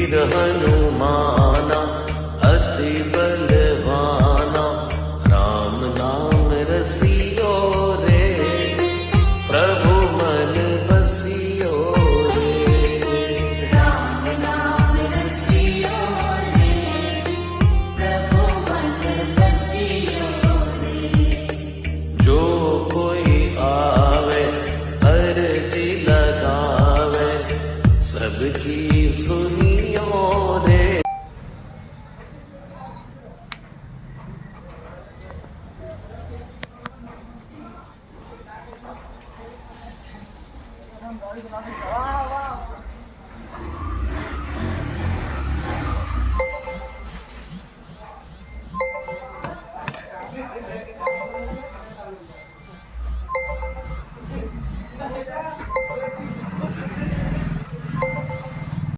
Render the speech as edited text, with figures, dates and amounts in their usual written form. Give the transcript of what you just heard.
वीर हनुमाना अति बलवाना, राम नाम रसियो रे, प्रभु मन बसियो रे। राम नाम रसियो रे, प्रभु मन बसियो रे। जो कोई आवे अर्जी लगावे, सबकी सुनियो रे।